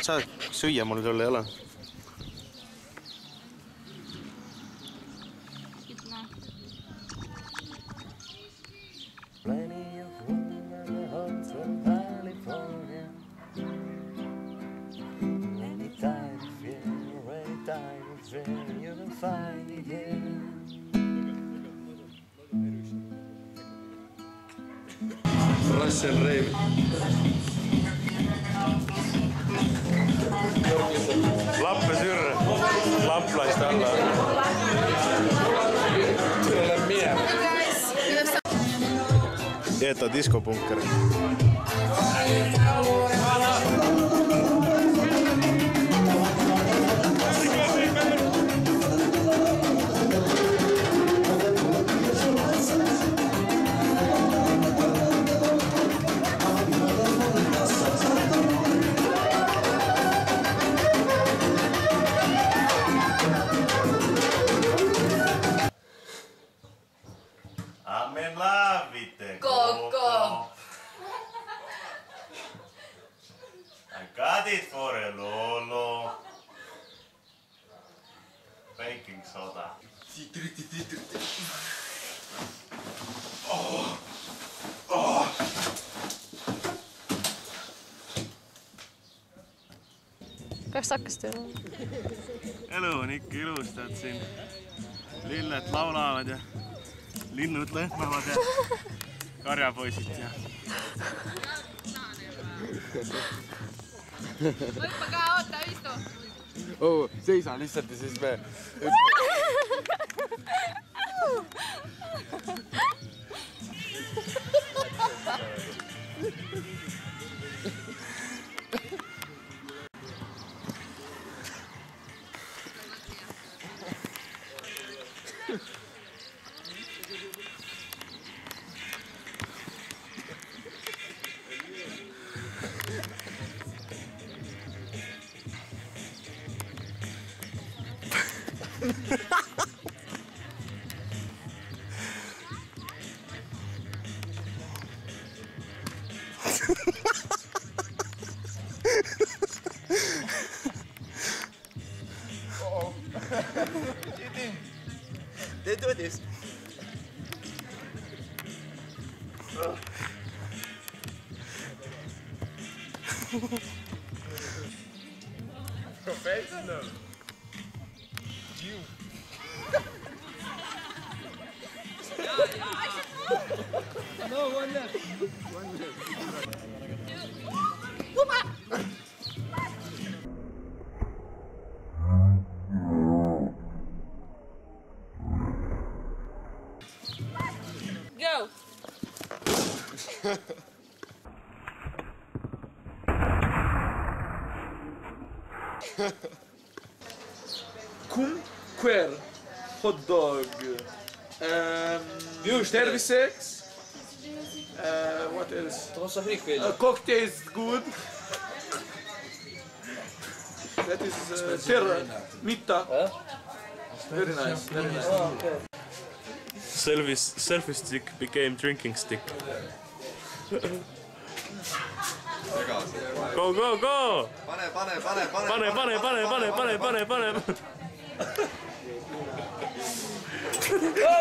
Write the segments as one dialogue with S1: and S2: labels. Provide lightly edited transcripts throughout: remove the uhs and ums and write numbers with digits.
S1: Sa süüa mul küll ei ole. Russell Reim. Lappe syrre. Laplaista alla. Tule minä. Eeta diskopunkkeri.
S2: I'm in love with the
S3: Coco.
S2: I got it for a Lolo. Baking soda. Oh. Oh.
S3: Kas hakkas tööle?
S1: Elu on ikka ilus, tead siin. Lilled laulavad ja linnud lõhnavad ja karjapoisid ja...
S3: Võtma ka, oota, istu!
S4: Oh, seisa lihtsalt ja siis me...
S1: They do this. Professional. You. No, one left. One left.
S3: Go!
S4: Cum, quer, hot dog, terviseks, what else? Cocktail is good. That is terra, mitta. Very nice, very nice.
S1: Selfie stick became drinking stick. Go, go, go! Pane!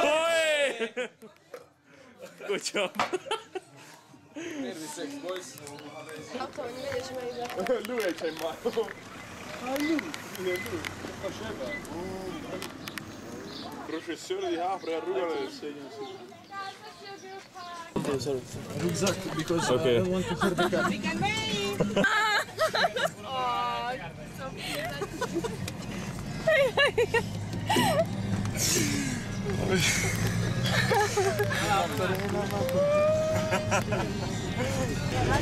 S1: Oi! Good job.
S4: Terviseks, boys.
S3: Auto on vees meile.
S4: Lujećaj malo. Professor di apre a rugare segno. Exactly, because
S1: Okay.
S4: I don't want to hurt the cat.
S3: Oh, so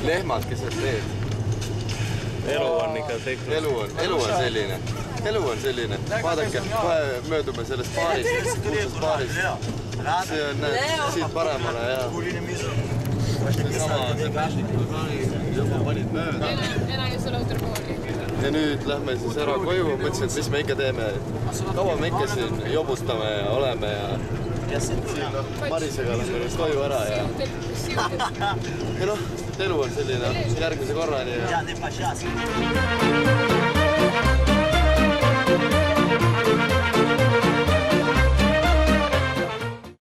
S4: Lehmakesed teed.
S1: Elu on ikka tehtud.
S4: Elu on selline. Vaadake, kohe möödume sellest baarist, kuulsast baarist. See on siit paremale ja... Ja nüüd lähme siis ära koju, mõtlesin, et mis me ikka teeme. Kaua me ikka siin jobustame ja oleme ja... Siin Marisega lähme koju ära ja... Ja noh... elu on selline järgmise korrani.